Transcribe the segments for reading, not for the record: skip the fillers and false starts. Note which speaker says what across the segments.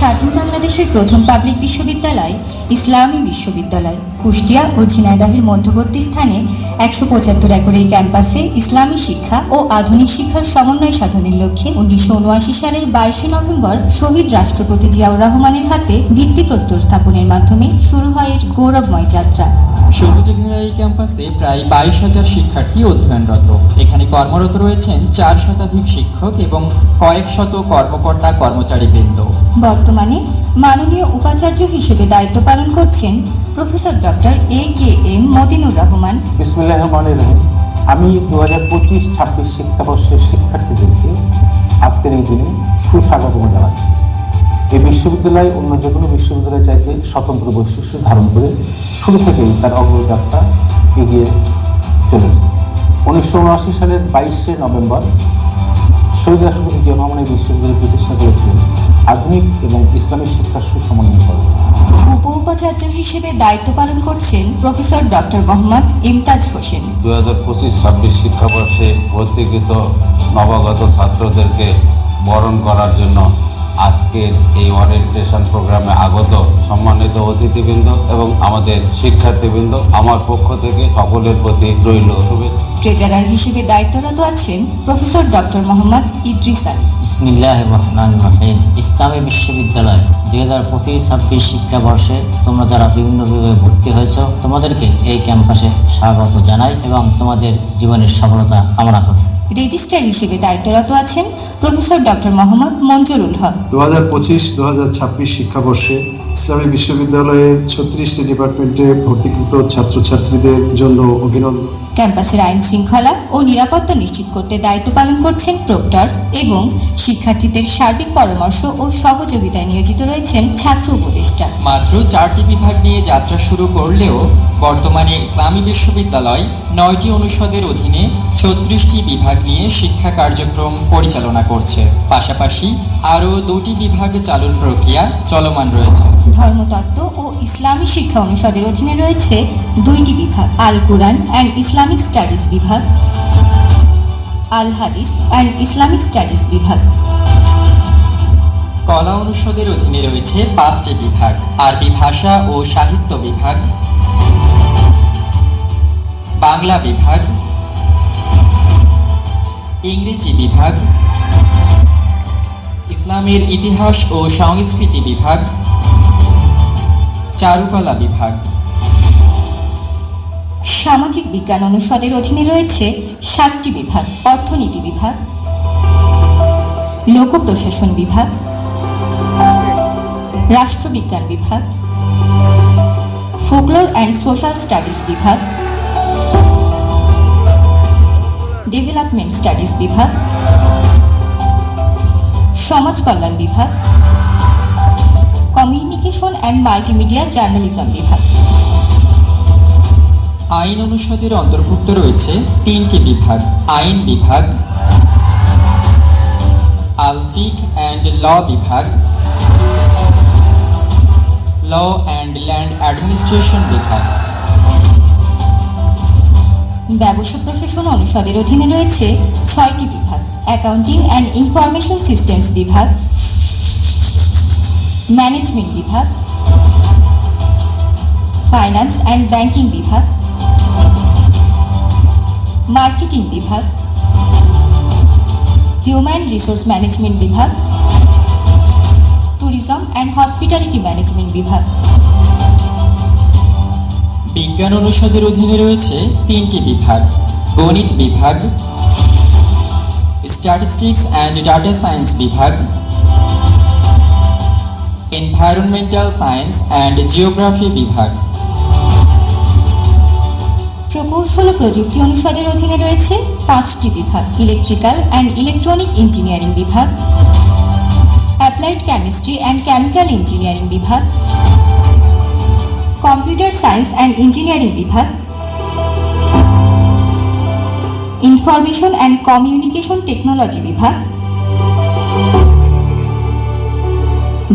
Speaker 1: স্বাধীন বাংলাদেশের প্রথম পাবলিক বিশ্ববিদ্যালয় ইসলামী বিশ্ববিদ্যালয় কুষ্টিয়া ও ঝিনাইদহের মধ্যবর্তী স্থানে ১৭৫ একর এই ক্যাম্পাসে ইসলামী শিক্ষা ও আধুনিক শিক্ষার সমন্বয় সাধনের লক্ষ্যে ১৯৭৯ সালের ২২শে নভেম্বর শহীদ রাষ্ট্রপতি জিয়াউর রহমানের হাতে ভিত্তিপ্রস্তর স্থাপনের মাধ্যমে শুরু হয় এর গৌরবময় যাত্রা।
Speaker 2: সবুজে ঘেরা এই ক্যাম্পাসে প্রায় ২২,০০০ শিক্ষার্থী অধ্যয়নরত। এখানে কর্মরত রয়েছেন ৪ শতাধিক শিক্ষক এবং কয়েক শত কর্মকর্তা কর্মচারীবৃন্দ।
Speaker 1: বর্তমানে মাননীয় উপাচার্য হিসেবে দায়িত্ব পালন করছেন professor doctor AKM Matinur Rahman.
Speaker 3: বিসমিল্লাহির রহমানির রহিম। আমি ২০২৫-২৬ শিক্ষাবর্ষের শিক্ষার্থীদেরকে আজকের এই দিনে সুস্বাগতম জানাচ্ছি। এই বিশ্ববিদ্যালয় অন্য যে কোনো বিশ্ববিদ্যালয় চাইতে স্বতন্ত্র বৈশিষ্ট্য ধারণ করে শুরু থেকেই তার অগ্রযাত্রা এগিয়ে চলেছে। ১৯৭৯ সালের ২২শে নভেম্বর শহীদ রাষ্ট্রপতি জিয়াউর রহমান বিশ্ববিদ্যালয় প্রতিষ্ঠা করেছিলেন আধুনিক এবং ইসলামিক শিক্ষার সুসমন্বয় করে।
Speaker 1: উপ উপাচার্য হিসেবে দায়িত্ব পালন করছেন প্রফেসর ডক্টর মোহাম্মদ ইমতাজ হোসেন।
Speaker 4: ২০২৫-২৬ শিক্ষাবর্ষে ভর্তিকৃত নবাগত ছাত্রদেরকে বরণ করার জন্য আজকের এই ওরিয়েন্টেশন প্রোগ্রামে আগত সম্মানিত অতিথিবৃন্দ এবং আমাদের শিক্ষার্থীবৃন্দ, আমার পক্ষ থেকে সকলের প্রতি রইল শুভেচ্ছা।
Speaker 1: ট্রেজারার হিসেবে দায়িত্বরত আছেন প্রফেসর ডক্টর মোহাম্মদ ইদ্রিস আলী।
Speaker 5: বিসমিল্লাহির রহমানির রহিম। ইসলামী বিশ্ববিদ্যালয় ২০২৫-২৬ শিক্ষাবর্ষে তোমরা যারা বিভিন্ন বিভাগে ভর্তি হয়েছ তোমাদেরকে এই ক্যাম্পাসে স্বাগত জানাই এবং তোমাদের জীবনের সফলতা কামনা করছি।
Speaker 1: রেজিস্ট্রার হিসেবে দায়িত্বরত আছেন প্রফেসর ডক্টর মোহাম্মদ মঞ্জুরুল হক।
Speaker 6: ২০২৫-২০২৬ শিক্ষাবর্ষে ইসলামী বিশ্ববিদ্যালয়ের ৩৬টি ডিপার্টমেন্টে ভর্তিকৃত ছাত্রছাত্রীদের জন্য অভিনন্দন।
Speaker 1: ক্যাম্পাসের আইন শৃঙ্খলা ও নিরাপত্তা নিশ্চিত করতে দায়িত্ব পালন করছেন প্রক্টর এবং শিক্ষার্থীদের সার্বিক পরামর্শ ও সহযোগিতায় নিয়োজিত রয়েছেন ছাত্র উপদেষ্টা।
Speaker 2: মাত্র ৪টি বিভাগ নিয়ে যাত্রা শুরু করলেও বর্তমানে ইসলামী বিশ্ববিদ্যালয় ৯টি অনুষদের অধীনে ৩৬টি বিভাগ নিয়ে শিক্ষা কার্যক্রম পরিচালনা করছে। পাশাপাশি আরও ২টি বিভাগ চালুর প্রক্রিয়া চলমান রয়েছে।
Speaker 1: ধর্মতত্ত্ব ও ইসলামী শিক্ষা অনুষদের অধীনে রয়েছে ২টি বিভাগ, আল কুরআন অ্যান্ড ইসলামিক স্টাডিজ বিভাগ, আল হাদিস অ্যান্ড ইসলামিক স্টাডিজ বিভাগ।
Speaker 2: কলা অনুষদের অধীনে রয়েছে ৫টি বিভাগ, আরবি ভাষা ও সাহিত্য বিভাগ, বাংলা বিভাগ, ইংরেজি বিভাগ, ইসলামের ইতিহাস ও সংস্কৃতি বিভাগ, চারুকলা বিভাগ।
Speaker 1: সামাজিক বিজ্ঞান অনুষদের অধীনে রয়েছে ৭টি বিভাগ, অর্থনীতি বিভাগ, লোক প্রশাসন বিভাগ, রাষ্ট্রবিজ্ঞান বিভাগ, ফোকলোর অ্যান্ড সোশ্যাল স্টাডিজ বিভাগ, ডেভেলপমেন্ট স্টাডিজ বিভাগ, সমাজ কল্যাণ বিভাগ, কমিউনিকেশন অ্যান্ড মাল্টিমিডিয়া জার্নালিজম বিভাগ।
Speaker 2: আইন অনুষদের অন্তর্ভুক্ত রয়েছে 3টি বিভাগ, আইন বিভাগ, আল ফিক অ্যান্ড ল বিভাগ, ল অ্যান্ড ল্যান্ড অ্যাডমিনিস্ট্রেশন বিভাগ।
Speaker 1: ব্যবসা প্রশাসন অনুষদের অধীনে রয়েছে 6টি বিভাগ, অ্যাকাউন্টিং অ্যান্ড ইনফরমেশন সিস্টেমস বিভাগ, ম্যানেজমেন্ট বিভাগ, ফাইন্যান্স অ্যান্ড ব্যাংকিং বিভাগ, মার্কেটিং বিভাগ, হিউম্যান রিসোর্স ম্যানেজমেন্ট বিভাগ, ট্যুরিজম অ্যান্ড হসপিটালিটি ম্যানেজমেন্ট বিভাগ।
Speaker 2: বিজ্ঞান অনুষদের অধীনে রয়েছে 3টি বিভাগ, গণিত বিভাগ, স্ট্যাটিস্টিক্স অ্যান্ড ডাটা সায়েন্স বিভাগ, এনভায়রনমেন্টাল সায়েন্স অ্যান্ড জিওগ্রাফি বিভাগ।
Speaker 1: প্রকৌশল ও প্রযুক্তি অনুষদের অধীনে রয়েছে 5টি বিভাগ, ইলেকট্রিক্যাল অ্যান্ড ইলেকট্রনিক ইঞ্জিনিয়ারিং বিভাগ, applied chemistry and chemical engineering বিভাগ, কম্পিউটার সায়েন্স অ্যান্ড ইঞ্জিনিয়ারিং বিভাগ, ইনফরমেশন অ্যান্ড কমিউনিকেশন টেকনোলজি বিভাগ,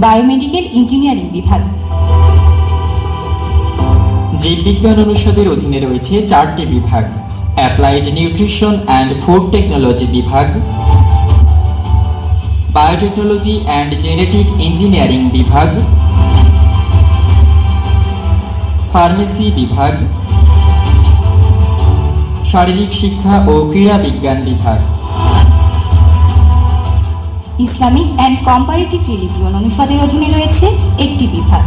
Speaker 1: বায়োমেডিক্যাল ইঞ্জিনিয়ারিং বিভাগ।
Speaker 2: জীববিজ্ঞান অনুষদের অধীনে রয়েছে 4টি বিভাগ, applied nutrition and food technology বিভাগ, বায়োটেকনোলজি অ্যান্ড জেনেটিক ইঞ্জিনিয়ারিং বিভাগ, ফার্মেসি বিভাগ, শারীরিক শিক্ষা ও ক্রীড়া বিজ্ঞান বিভাগ।
Speaker 1: ইসলামিক অ্যান্ড কম্পারেটিভ রিলিজিয়ন অনুষদের অধীনে রয়েছে একটি বিভাগ,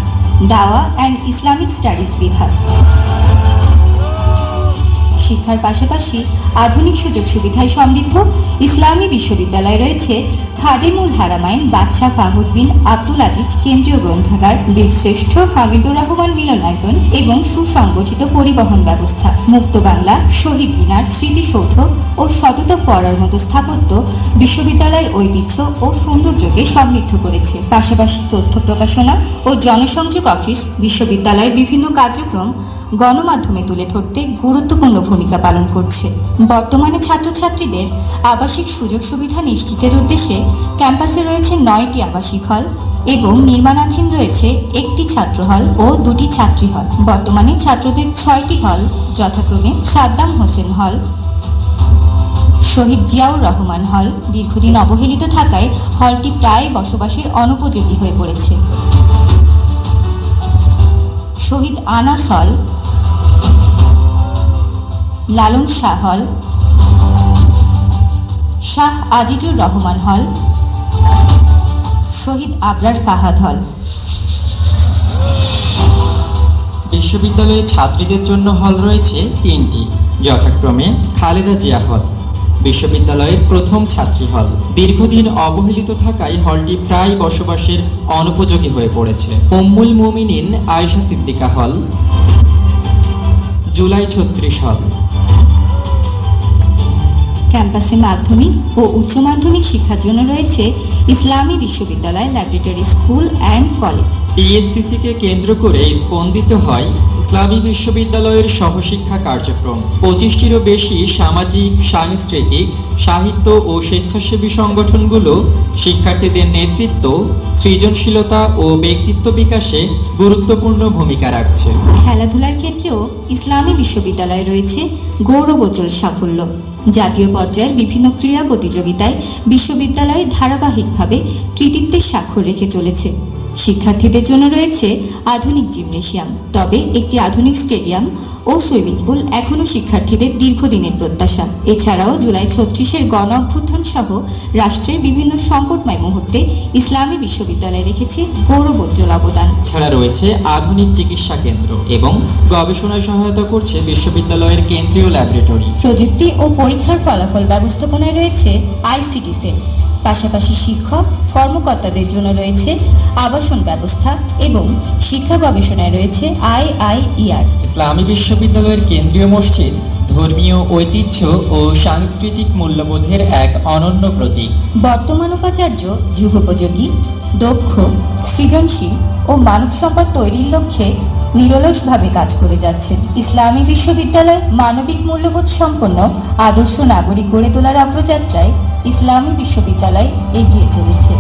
Speaker 1: দাওয়া অ্যান্ড ইসলামিক স্টাডিজ বিভাগ। শিক্ষার পাশাপাশি আধুনিক সুযোগ সুবিধায় সমৃদ্ধ ইসলামী বিশ্ববিদ্যালয়ে রয়েছে খাদিমুল হারামাইন বাদশাহ ফাহুদ বিন আব্দুল আজিজ কেন্দ্রীয় গ্রন্থাগার, বীরশ্রেষ্ঠ হামিদুর রহমান মিলনায়তন এবং সুসংগঠিত পরিবহন ব্যবস্থা, মুক্ত বাংলা, শহীদ মিনার, স্মৃতিসৌধ ও সততা ফোয়ারার মতো স্থাপত্য বিশ্ববিদ্যালয়ের ঐতিহ্য ও সৌন্দর্যকে সমৃদ্ধ করেছে। পাশাপাশি তথ্য প্রকাশনা ও জনসংযোগ অফিস বিশ্ববিদ্যালয়ের বিভিন্ন কার্যক্রম গণমাধ্যমে তুলে ধরতে গুরুত্বপূর্ণ ভূমিকা পালন করছে। বর্তমানে ছাত্রছাত্রীদের আবাসিক সুযোগ সুবিধা নিশ্চিতের উদ্দেশ্যে ক্যাম্পাসে রয়েছে 9টি আবাসিক হল এবং নির্মাণাধীন রয়েছে একটি ছাত্র হল ও 2টি ছাত্রী হল। বর্তমানে ছাত্রদের 6টি হল যথাক্রমে সাদ্দাম হোসেন হল, শহীদ জিয়াউর রহমান হল দীর্ঘদিন অবহেলিত থাকায় হলটি প্রায় বসবাসের অনুপযোগী হয়ে পড়েছে, শহীদ আনাস হল, লালন শাহ হল, শাহ আজিজুর রহমান হল, শহীদ আবরার ফাহাদ হল।
Speaker 2: বিশ্ববিদ্যালয়ে ছাত্রীদের জন্য হল রয়েছে 3টি, যথাক্রমে খালেদা জিয়া হল, বিশ্ববিদ্যালয়ের প্রথম ছাত্রী হল। দীর্ঘদিন অবহেলিত থাকায় হলটি প্রায় বসবাসের অনুপযোগী হয়ে পড়েছে। উম্মুল মুমিনিন আয়েশা সিদ্দিকা হল, জুলাই 36 হল।
Speaker 1: ক্যাম্পাসে মাধ্যমিক ও উচ্চ মাধ্যমিক শিক্ষার জন্য রয়েছে ইসলামী বিশ্ববিদ্যালয় ল্যাবরেটরি স্কুল অ্যান্ড কলেজ।
Speaker 2: টিএসসিসিকে কেন্দ্র করে স্পন্দিত হয় ইসলামী বিশ্ববিদ্যালয়ের সহশিক্ষা কার্যক্রম। 25টিরও বেশি সামাজিক, সাংস্কৃতিক, সাহিত্য ও স্বেচ্ছাসেবী সংগঠনগুলো শিক্ষার্থীদের নেতৃত্ব, সৃজনশীলতা ও ব্যক্তিত্ব বিকাশে গুরুত্বপূর্ণ ভূমিকা রাখছে।
Speaker 1: খেলাধুলার ক্ষেত্রেও ইসলামী বিশ্ববিদ্যালয়ে রয়েছে গৌরবোজ্জ্বল সাফল্য। জাতীয় পর্যায়ের বিভিন্ন ক্রীড়া প্রতিযোগিতায় বিশ্ববিদ্যালয় ধারাবাহিকভাবে কৃতিত্বের স্বাক্ষর রেখে চলেছে। শিক্ষার্থীদের জন্য রয়েছে আধুনিক জিমনেশিয়াম, তবে একটি আধুনিক স্টেডিয়াম ও সুইমিং পুল এখনও শিক্ষার্থীদের দীর্ঘদিনের প্রত্যাশা। এছাড়াও জুলাই 36-এর গণ অভ্যুত্থান সহ রাষ্ট্রের বিভিন্ন সংকটময় মুহূর্তে ইসলামী বিশ্ববিদ্যালয় রেখেছে গৌরবোজ্জ্বল অবদান।
Speaker 2: ছাড়া রয়েছে আধুনিক চিকিৎসা কেন্দ্র এবং গবেষণায় সহায়তা করছে বিশ্ববিদ্যালয়ের কেন্দ্রীয় ল্যাবরেটরি।
Speaker 1: প্রযুক্তি ও পরীক্ষার ফলাফল ব্যবস্থাপনায় রয়েছে আইসিটি সেল। পাশাপাশি শিক্ষক কর্মকর্তাদের জন্য রয়েছে আবাসন ব্যবস্থা এবং শিক্ষা গবেষণায় রয়েছে IIER।
Speaker 2: ইসলামী বিশ্ববিদ্যালয়ের কেন্দ্রীয় মসজিদ ধর্মীয় ঐতিহ্য ও সাংস্কৃতিক মূল্যবোধের এক অনন্য প্রতীক।
Speaker 1: বর্তমান উপাচার্য যুগোপযোগী, দক্ষ, সৃজনশীল ও মানব সম্পদ তৈরির লক্ষ্যে নিরলসভাবে কাজ করে যাচ্ছেন। ইসলামী বিশ্ববিদ্যালয় মানবিক মূল্যবোধ সম্পন্ন আদর্শ নাগরিক গড়ে তোলার অগ্রযাত্রায় ইসলামী বিশ্ববিদ্যালয় এগিয়ে চলেছে।